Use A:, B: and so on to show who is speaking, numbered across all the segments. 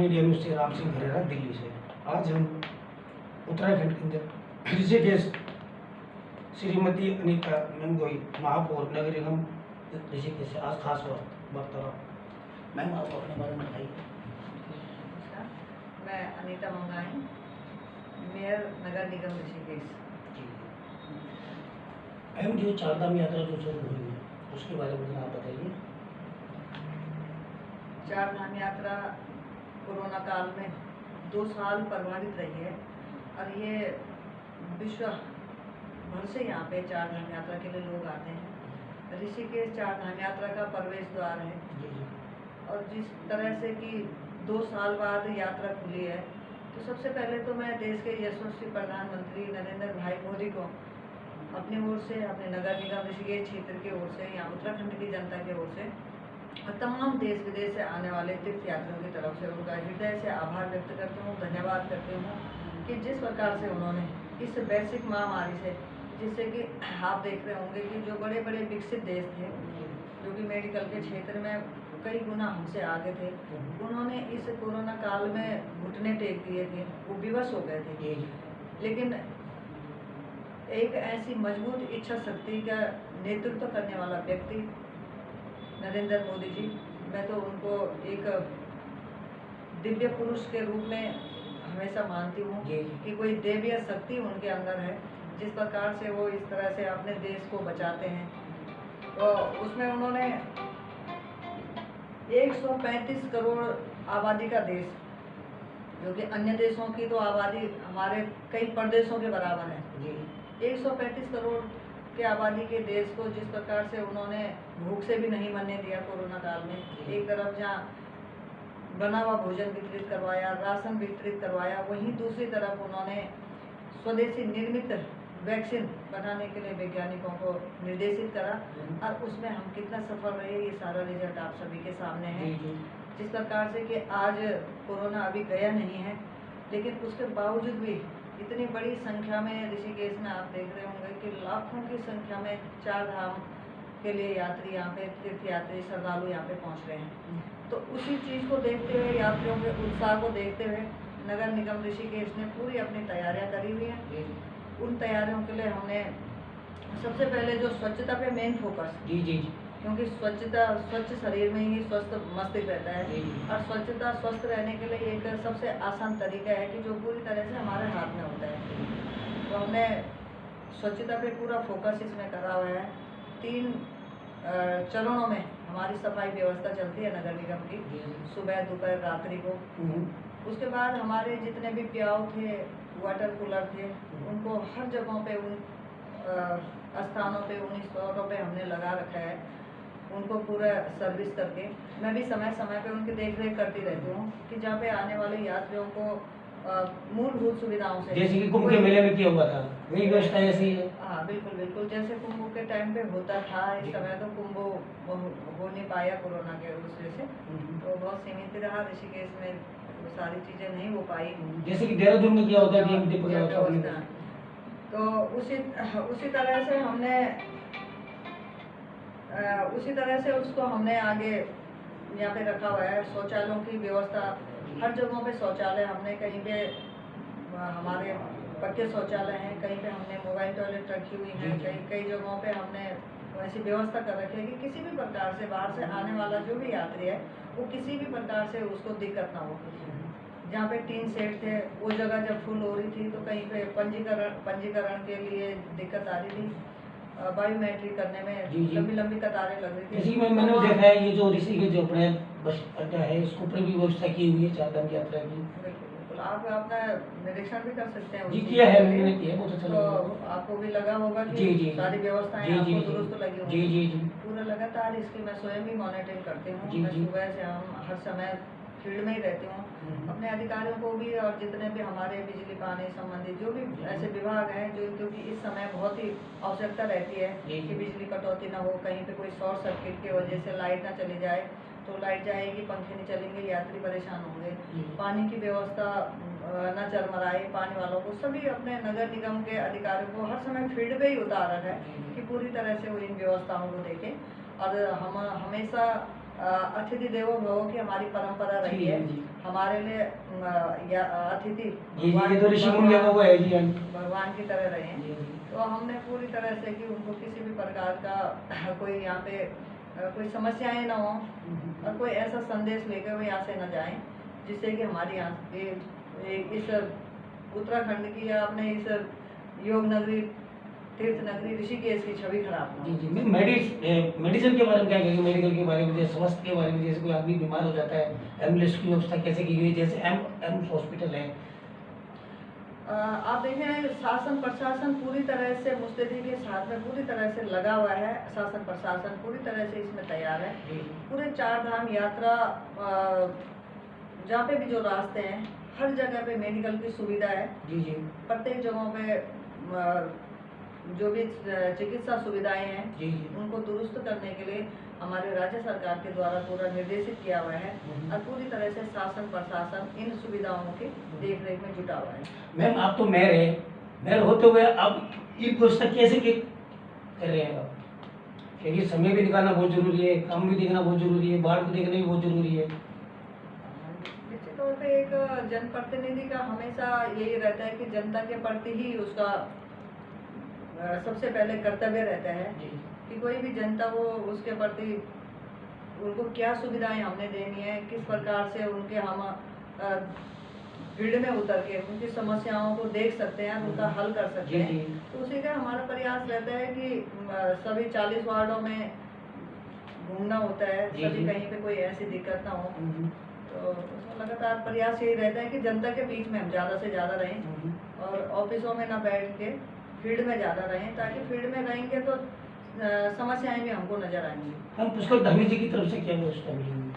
A: Media news से राम सिंह घरेरा, दिल्ली से। आज हम उत्तराखंड के अंदर ऋषिकेश श्रीमती अनीता मेंगोई महापौर नगर निगम ऋषिकेश से आज खास वार्तालाप। मैम, आप अपने बारे में बताइए।
B: मैं अनीता मंगाई, मेयर नगर निगम ऋषिकेश।
A: मैम, जो चारधाम यात्रा जो शुरू हुई है उसके बारे में आप बताइए।
B: चारधाम यात्रा कोरोना काल में 2 साल प्रभावित रही है और ये विश्व भर से यहाँ पे चारधाम यात्रा के लिए लोग आते हैं। ऋषिकेश चारधाम यात्रा का प्रवेश द्वार है और जिस तरह से कि 2 साल बाद यात्रा खुली है, तो सबसे पहले तो मैं देश के यशस्वी प्रधानमंत्री नरेंद्र भाई मोदी को अपनी ओर से, अपने नगर निगम ऋषिकेश क्षेत्र की ओर से, यहाँ उत्तराखंड की जनता की ओर से और तमाम देश विदेश से आने वाले तीर्थयात्रियों की तरफ से उनका हृदय से आभार व्यक्त करती हूँ, धन्यवाद करती हूँ कि जिस प्रकार से उन्होंने इस वैश्विक महामारी से, जिससे कि आप देख रहे होंगे कि जो बड़े बड़े विकसित देश थे जो कि मेडिकल के क्षेत्र में कई गुना हमसे आगे थे, उन्होंने इस कोरोना काल में घुटने टेक दिए थे, वो विवश हो गए थे। लेकिन एक ऐसी मजबूत इच्छा शक्ति का नेतृत्व करने वाला व्यक्ति नरेंद्र मोदी जी, मैं तो उनको एक दिव्य पुरुष के रूप में हमेशा मानती हूँ कि कोई दैवीय शक्ति उनके अंदर है। जिस प्रकार से वो इस तरह से अपने देश को बचाते हैं, तो उसमें उन्होंने 135 करोड़ आबादी का देश, जो कि अन्य देशों की तो आबादी हमारे कई प्रदेशों के बराबर है, 135 करोड़ के आबादी के देश को जिस प्रकार से उन्होंने भूख से भी नहीं मरने दिया कोरोना काल में, एक तरफ जहाँ बना हुआ भोजन वितरित करवाया, राशन वितरित करवाया, वहीं दूसरी तरफ उन्होंने स्वदेशी निर्मित वैक्सीन बनाने के लिए वैज्ञानिकों को निर्देशित करा और उसमें हम कितना सफल रहे, ये सारा रिजल्ट आप सभी के सामने है। जिस प्रकार से कि आज कोरोना अभी गया नहीं है, लेकिन उसके बावजूद भी इतनी बड़ी संख्या में ऋषिकेश में आप देख रहे होंगे कि लाखों की संख्या में चारधाम के लिए यात्री यहाँ पे, तीर्थयात्री श्रद्धालु यहाँ पे पहुँच रहे हैं। तो उसी चीज़ को देखते हुए, यात्रियों के उत्साह को देखते हुए नगर निगम ऋषिकेश ने पूरी अपनी तैयारियाँ करी हुई हैं। उन तैयारियों के लिए हमने सबसे पहले जो स्वच्छता पे मेन फोकस, क्योंकि स्वच्छता, स्वच्छ शरीर में ही स्वस्थ मस्तिष्क रहता है और स्वच्छता स्वस्थ रहने के लिए एक सबसे आसान तरीका है कि जो पूरी तरह से हमारे हाथ में होता है। तो हमने स्वच्छता पे पूरा फोकस इसमें करा हुआ है। 3 चरणों में हमारी सफाई व्यवस्था चलती है नगर निगम की, सुबह, दोपहर, रात्रि को। उसके बाद हमारे जितने भी प्याऊ थे, वाटर कूलर थे, उनको हर जगहों पे, उन स्थानों पे, उन स्टोरों पे हमने लगा रखा है, उनको पूरा सर्विस करके। मैं भी समय समय पे उनकी देख रेख करती रहती हूँ कि जहाँ पे आने वाले यात्रियों को मूलभूत सुविधाओं से,
A: जैसे कि कुंभ के मेले में किया हुआ था, वही व्यवस्था ऐसी है।
B: हाँ, बिल्कुल बिल्कुल, जैसे कुंभ के टाइम पे होता था, इस समय तो कुंभ हो नहीं पाया कोरोना के वजह से, तो बहुत सीमित रहा ऋषिकेश में, वो सारी चीज़ें नहीं हो पाई।
A: जैसे कि देहरादून में किया होता है,
B: तो उसी तरह से हमने उसको हमने आगे यहाँ पे रखा हुआ है। शौचालयों की व्यवस्था, हर जगहों पे शौचालय हमने, कहीं पे हमारे पक्के शौचालय हैं, कहीं पे हमने मोबाइल टॉयलेट रखी हुई है, कई जगहों पे हमने ऐसी व्यवस्था कर रखी है कि किसी भी प्रकार से बाहर से आने वाला जो भी यात्री है, वो किसी भी प्रकार से उसको दिक्कत ना हो। जहाँ पे 3 सेट थे, वो जगह जब फुल हो रही थी तो कहीं पे पंजीकरण के लिए दिक्कत आ रही थी, बायोमेट्रिक करने में लंबी कतारें लग रही थी।
A: मैंने देखा है ये जो ऋषिकेश जो अपने बस अड्डा है, इसके ऊपर भी व्यवस्था की हुई है चारधाम यात्रा की।
B: बिल्कुल, आप अपना निरीक्षण भी कर सकते हैं।
A: जी, किया है, मैंने किया, बहुत अच्छा लगा।
B: तो आपको भी लगा होगा कि सारी व्यवस्थाएं आपको दुरुस्त लगी होंगी।
A: जी।
B: पूरा लगातार इसकी मैं स्वयं भी मॉनिटरिंग करती हूँ। मैं सुबह से हम हर समय फील्ड में ही रहती हूँ। अपने अधिकारियों को भी और जितने भी हमारे बिजली पानी संबंधित जो भी ऐसे विभाग हैं, जो क्योंकि इस समय बहुत ही आवश्यकता रहती है कि बिजली कटौती ना हो, कहीं पे कोई शॉर्ट सर्किट की वजह से लाइट ना चली जाए तो लाइट जाएगी, पंखे नहीं चलेंगे, यात्री परेशान होंगे। पानी की व्यवस्था न चरमराए, पानी वालों को, सभी अपने नगर निगम के अधिकारियों को हर समय फील्ड पे ही उतारा है कि पूरी तरह से वो इन व्यवस्थाओं को देखें। और हम हमेशा अतिथि देवो भव की हमारी परंपरा रही है।
A: जी।
B: हमारे लिए या अतिथि
A: जी, ये तो ऋषि मुनियों का वो है जी।
B: भगवान की तरह रहे हैं।
A: जी, जी।
B: तो हमने पूरी तरह से कि उनको किसी भी प्रकार का कोई यहाँ पे कोई समस्याएं ना हो और कोई ऐसा संदेश लेकर वो यहाँ से न जाएं जिससे कि हमारे यहाँ इस उत्तराखंड की या अपने इस योग नगरी तीर्थ नगरी ऋषिकेश की छवि खराब ना हो।
A: जी जी। मैं मेडिसिन के बारे में क्या कहेंगे, मेडिकल के बारे में, जैसे स्वास्थ्य के बारे में, जैसे कोई आदमी बीमार हो जाता है, एम्बुलेंस की व्यवस्था कैसे की गई, जैसे एम्स हॉस्पिटल है।
B: आप देखें शासन प्रशासन पूरी तरह से मुस्तैदी के साथ में पूरी तरह से लगा हुआ है। शासन प्रशासन पूरी तरह से इसमें तैयार है। पूरे 4 धाम यात्रा जहाँ पे भी जो रास्ते हैं हर जगह पे मेडिकल की सुविधा है।
A: जी जी।
B: प्रत्येक जगहों पे जो भी चिकित्सा सुविधाएं हैं
A: जी जी।
B: उनको दुरुस्त करने के लिए हमारे राज्य सरकार के द्वारा पूरा निर्देशित किया हुआ है और पूरी तरह से शासन प्रशासन इन सुविधाओं की देखरेख में जुटा हुआ है।
A: मैम, आप तो मेयर है, मेयर होते हुए आप ये व्यवस्था कैसे कर रहे हैं आप? क्योंकि समय भी निकालना बहुत जरूरी है, काम भी देखना बहुत जरूरी है, बाढ़ को देखना भी बहुत जरूरी है।
B: निश्चित तौर पे एक जनप्रतिनिधि का हमेशा यही रहता है कि जनता के प्रति ही उसका सबसे पहले कर्तव्य रहता है कि कोई भी जनता वो उसके प्रति उनको क्या सुविधाएं हमने देनी है, किस प्रकार से उनके हम भीड़ में उतर के उनकी समस्याओं को देख सकते हैं, उनका हल कर सकते हैं। तो उसी का हमारा प्रयास रहता है कि सभी 40 वार्डों में घूमना होता है, सभी कहीं पे कोई ऐसी दिक्कत ना हो। तो उसमें लगातार प्रयास यही रहता है कि जनता के बीच में हम ज़्यादा से ज़्यादा रहें और ऑफिसों में ना बैठ के फील्ड में ज़्यादा रहें, ताकि फील्ड में रहेंगे तो समस्याएं भी हमको नजर आएंगी।
A: हम पुष्कर धामी जी की तरफ से क्या व्यवस्था मिलेगी?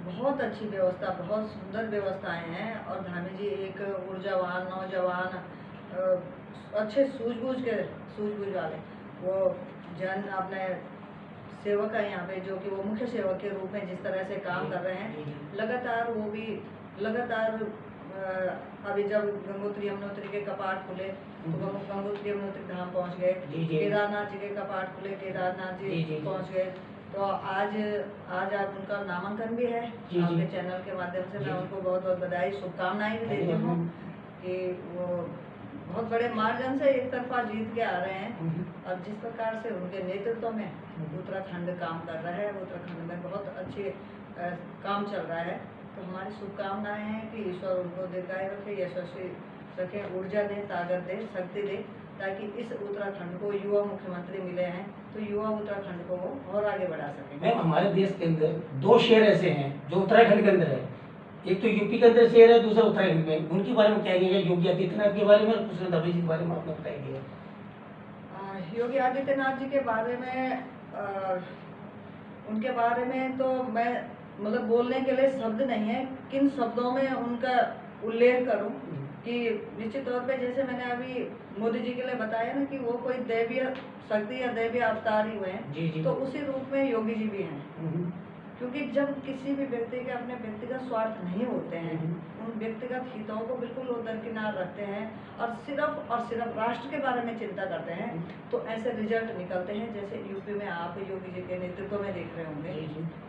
B: बहुत अच्छी व्यवस्था, बहुत सुंदर व्यवस्थाएं हैं और धामी जी एक ऊर्जावान नौजवान अच्छे सूझबूझ वाले वो जन अपने सेवक है यहाँ पे, जो कि वो मुख्य सेवक के रूप में जिस तरह से काम कर रहे हैं लगातार, वो भी लगातार अभी जब गंगोत्री यमुनोत्री के कपाट खुले तो गंगोत्री यमुनोत्री धाम पहुँच गए, केदारनाथ जी के कपाट खुले, केदारनाथ जी पहुँच गए। तो आज आप उनका नामांकन भी है आपके चैनल के माध्यम से। मैं उनको बहुत बहुत बधाई शुभकामनाएं भी देती हूँ कि वो बहुत बड़े मार्जिन से एक तरफा जीत के आ रहे हैं और जिस प्रकार से उनके नेतृत्व में उत्तराखंड काम कर रहा है, उत्तराखंड में बहुत अच्छे काम चल रहा है। तो हमारी शुभकामनाएं हैं कि ईश्वर उनको दीर्घायु रखे, यशस्वी रखे, ऊर्जा दे, ताकत दे, शक्ति दे, ताकि इस उत्तराखंड को युवा मुख्यमंत्री मिले हैं तो युवा उत्तराखंड को वो और आगे बढ़ा सकें।
A: मैम, हमारे देश के अंदर 2 शहर ऐसे हैं जो उत्तराखंड के अंदर है, एक तो यूपी के अंदर शहर है, दूसरा उत्तराखंड में। उनके बारे में क्या कहेंगे? योगी आदित्यनाथ के बारे में और पुष्कर धामी जी के बारे में आपने बताइए।
B: योगी आदित्यनाथ जी के बारे में उनके बारे में तो मैं मतलब बोलने के लिए शब्द नहीं है, किन शब्दों में उनका उल्लेख करूं कि निश्चित तौर पे जैसे मैंने अभी मोदी जी के लिए बताया ना कि वो कोई दैवीय शक्ति या दैवीय अवतार ही हुए हैं, तो उसी रूप में योगी जी भी हैं। क्योंकि जब किसी भी व्यक्ति के अपने व्यक्तिगत स्वार्थ नहीं होते हैं, उन व्यक्तिगत हितों को बिल्कुल दरकिनार रखते हैं और सिर्फ राष्ट्र के बारे में चिंता करते हैं, तो ऐसे रिजल्ट निकलते हैं जैसे यूपी में आप योगी जी के नेतृत्व में देख रहे होंगे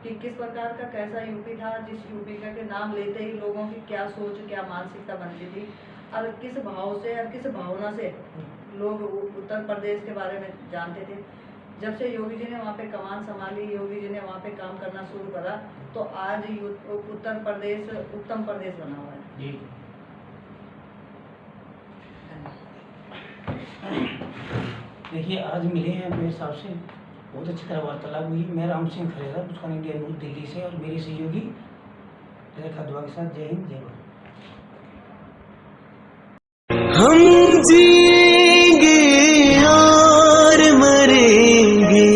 B: कि किस प्रकार का कैसा यूपी था, जिस यूपी का के नाम लेते ही लोगों की क्या सोच, क्या मानसिकता बनती थी और किस भाव से और किस भावना से लोग उत्तर प्रदेश के बारे में जानते थे। जब से योगी जी ने वहाँ पे कमान संभाली, योगी जी ने वहाँ पे काम करना शुरू करा, तो आज उत्तर प्रदेश उत्तम प्रदेश बना हुआ है।
A: जी। देखिए, आज मिले हैं मेरे साहब से, बहुत अच्छी तरह वार्तालाप हुई। मैं राम सिंह खरेरा, पुष्कर इंडिया न्यूज़ दिल्ली से, और मेरी सहयोगी रेखा दुआ के साथ। जय हिंद, जय भारत।
C: हम जिएंगे और मरेंगे,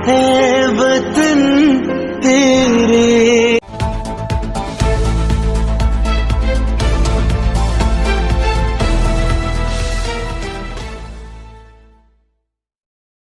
C: है वतन तेरा।